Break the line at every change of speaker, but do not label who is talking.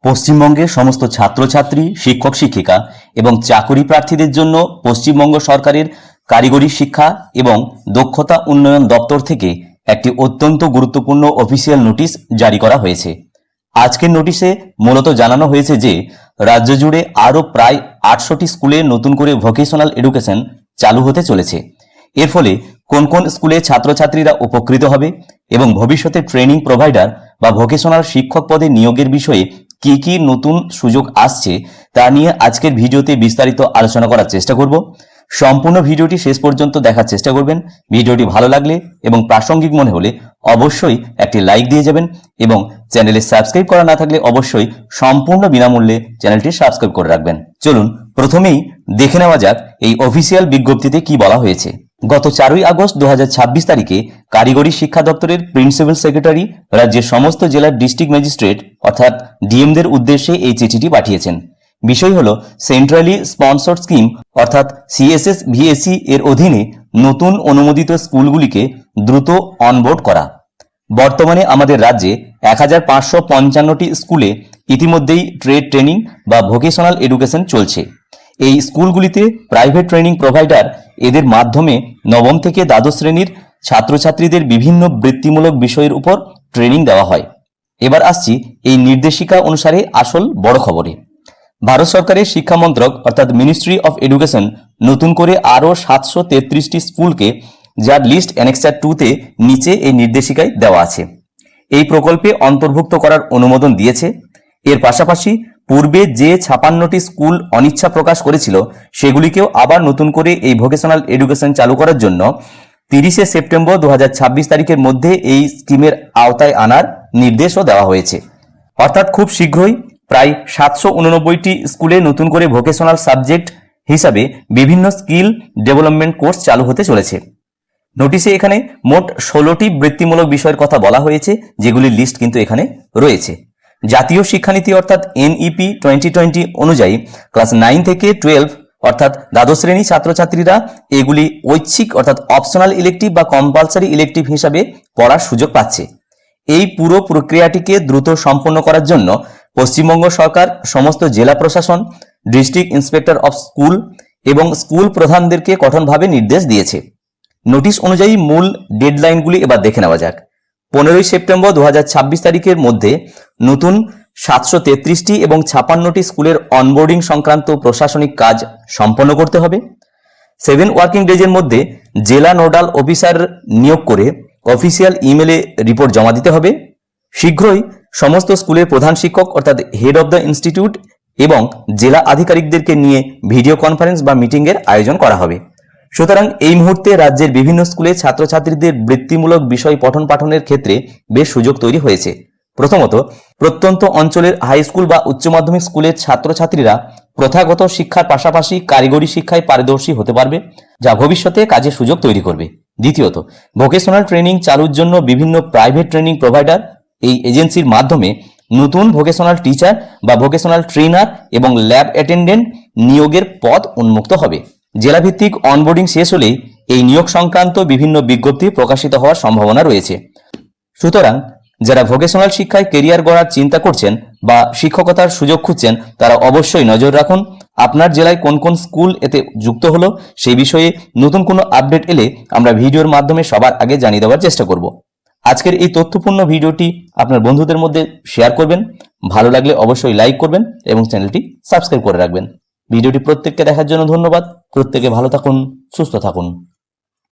পশ্চিমবঙ্গের সমস্ত ছাত্রছাত্রী, শিক্ষক শিক্ষিকা এবং চাকরি প্রার্থীদের জন্য পশ্চিমবঙ্গ সরকারের কারিগরি শিক্ষা এবং দক্ষতা উন্নয়ন দপ্তর থেকে একটি অত্যন্ত গুরুত্বপূর্ণ অফিসিয়াল নোটিশ জারি করা হয়েছে। আজকের নোটিশে মূলত জানানো হয়েছে যে রাজ্য জুড়ে আরও প্রায় 800টি স্কুলে নতুন করে ভোকেশনাল এডুকেশন চালু হতে চলেছে। এর ফলে কোন কোন স্কুলে ছাত্রছাত্রীরা উপকৃত হবে এবং ভবিষ্যতে ট্রেনিং প্রোভাইডার বা ভোকেশনাল শিক্ষক পদে নিয়োগের বিষয়ে কি কি নতুন সুযোগ আসছে তা নিয়ে আজকের ভিডিওতে বিস্তারিত আলোচনা করার চেষ্টা করব। সম্পূর্ণ ভিডিওটি শেষ পর্যন্ত দেখার চেষ্টা করবেন। ভিডিওটি ভালো লাগলে এবং প্রাসঙ্গিক মনে হলে অবশ্যই একটি লাইক দিয়ে যাবেন এবং চ্যানেলে সাবস্ক্রাইব করা না থাকলে অবশ্যই সম্পূর্ণ বিনামূল্যে চ্যানেলটি সাবস্ক্রাইব করে রাখবেন। চলুন প্রথমেই দেখে নেওয়া যাক এই অফিসিয়াল বিজ্ঞপ্তিতে কি বলা হয়েছে। গত 4ই আগস্ট 2026 তারিখে কারিগরি শিক্ষা দপ্তরের প্রিন্সিপাল সেক্রেটারি রাজ্যের সমস্ত জেলার ডিস্ট্রিক্ট ম্যাজিস্ট্রেট অর্থাৎ ডিএমদের উদ্দেশ্যে এই চিঠিটি পাঠিয়েছেন। বিষয় হলো সেন্ট্রালি স্পন্সর্ড স্কিম অর্থাৎ সিএসএস ভিএসি এর অধীনে নতুন অনুমোদিত স্কুলগুলিকে দ্রুত অনবোর্ড করা। বর্তমানে আমাদের রাজ্যে 1555টি স্কুলে ইতিমধ্যেই ট্রেড ট্রেনিং বা ভোকেশনাল এডুকেশন চলছে। এই স্কুলগুলিতে প্রাইভেট ট্রেনিং প্রোভাইডার এদের মাধ্যমে নবম থেকে দ্বাদশ শ্রেণীর ছাত্রছাত্রীদের বিভিন্ন বৃত্তিমূলক বিষয়ের উপর ট্রেনিং দেওয়া হয়। এবার আসছি এই নির্দেশিকা অনুসারে আসল বড় খবরে। ভারত সরকারের শিক্ষা মন্ত্রক অর্থাৎ মিনিস্ট্রি অফ এডুকেশন নতুন করে আরও 733টি স্কুলকে, যার লিস্ট অ্যানেক্সার 2-তে নিচে এই নির্দেশিকায় দেওয়া আছে, এই প্রকল্পে অন্তর্ভুক্ত করার অনুমোদন দিয়েছে। এর পাশাপাশি পূর্বে যে 56টি স্কুল অনিচ্ছা প্রকাশ করেছিল সেগুলিকেও আবার নতুন করে এই ভোকেশনাল এডুকেশন চালু করার জন্য 30শে সেপ্টেম্বর 2026 তারিখের মধ্যে এই স্কিমের আওতায় আনার নির্দেশও দেওয়া হয়েছে। অর্থাৎ খুব শীঘ্রই প্রায় 789টি স্কুলে নতুন করে ভোকেশনাল সাবজেক্ট হিসাবে বিভিন্ন স্কিল ডেভেলপমেন্ট কোর্স চালু হতে চলেছে। নোটিশে এখানে মোট 16টি বৃত্তিমূলক বিষয়ের কথা বলা হয়েছে, যেগুলির লিস্ট কিন্তু এখানে রয়েছে। জাতীয় শিক্ষানীতি অর্থাৎ NEP 2020 অনুযায়ী ক্লাস 9 থেকে 12 অর্থাৎ দ্বাদশ শ্রেণী ছাত্রছাত্রীরা এগুলি ঐচ্ছিক অর্থাৎ অপশনাল ইলেকটিভ বা কম্পালসারি ইলেকটিভ হিসাবে পড়ার সুযোগ পাচ্ছে। এই পুরো প্রক্রিয়াটিকে দ্রুত সম্পন্ন করার জন্য পশ্চিমবঙ্গ সরকার সমস্ত জেলা প্রশাসন, ডিস্ট্রিক্ট ইন্সপেক্টর অফ স্কুল এবং স্কুল প্রধানদেরকে কঠোরভাবে নির্দেশ দিয়েছে। নোটিশ অনুযায়ী মূল ডেডলাইনগুলি এবার দেখে নেওয়া যাক। 15ই সেপ্টেম্বর 2026 তারিখের মধ্যে নতুন 733টি এবং 56টি স্কুলের অনবোর্ডিং সংক্রান্ত প্রশাসনিক কাজ সম্পন্ন করতে হবে। 7 ওয়ার্কিং ডেজের মধ্যে জেলা নোডাল অফিসার নিয়োগ করে অফিসিয়াল ইমেলে রিপোর্ট জমা দিতে হবে। শীঘ্রই সমস্ত স্কুলের প্রধান শিক্ষক অর্থাৎ হেড অব দ্য ইনস্টিটিউট এবং জেলা আধিকারিকদেরকে নিয়ে ভিডিও কনফারেন্স বা মিটিংয়ের আয়োজন করা হবে। সুতরাং এই মুহূর্তে রাজ্যের বিভিন্ন স্কুলে ছাত্রছাত্রীদের বৃত্তিমূলক বিষয় পঠন পাঠনের ক্ষেত্রে বেশ সুযোগ তৈরি হয়েছে। প্রথমত, প্রত্যন্ত অঞ্চলের হাই স্কুল বা উচ্চ মাধ্যমিক স্কুলের ছাত্রছাত্রীরা প্রথাগত শিক্ষার পাশাপাশি কারিগরি শিক্ষায় পারদর্শী হতে পারবে, যা ভবিষ্যতে কাজের সুযোগ তৈরি করবে। দ্বিতীয়ত, ভোকেশনাল ট্রেনিং চালুর জন্য বিভিন্ন প্রাইভেট ট্রেনিং প্রোভাইডার এই এজেন্সির মাধ্যমে নতুন ভোকেশনাল টিচার বা ভোকেশনাল ট্রেনার এবং ল্যাব অ্যাটেন্ডেন্ট নিয়োগের পদ উন্মুক্ত হবে। জেলাভিত্তিক অনবোর্ডিং শেষ হলেই এই নিয়োগ সংক্রান্ত বিভিন্ন বিজ্ঞপ্তি প্রকাশিত হওয়ার সম্ভাবনা রয়েছে। সুতরাং যারা ভোকেশনাল শিক্ষায় কেরিয়ার গড়ার চিন্তা করছেন বা শিক্ষকতার সুযোগ খুঁজছেন, তারা অবশ্যই নজর রাখুন আপনার জেলায় কোন কোন স্কুল এতে যুক্ত হলো। সেই বিষয়ে নতুন কোনো আপডেট এলে আমরা ভিডিওর মাধ্যমে সবার আগে জানিয়ে দেওয়ার চেষ্টা করব। আজকের এই তথ্যপূর্ণ ভিডিওটি আপনার বন্ধুদের মধ্যে শেয়ার করবেন। ভালো লাগলে অবশ্যই লাইক করবেন এবং চ্যানেলটি সাবস্ক্রাইব করে রাখবেন। ভিডিওটি প্রত্যেককে দেখার জন্য ধন্যবাদ। প্রত্যেকে ভালো থাকুন, সুস্থ থাকুন।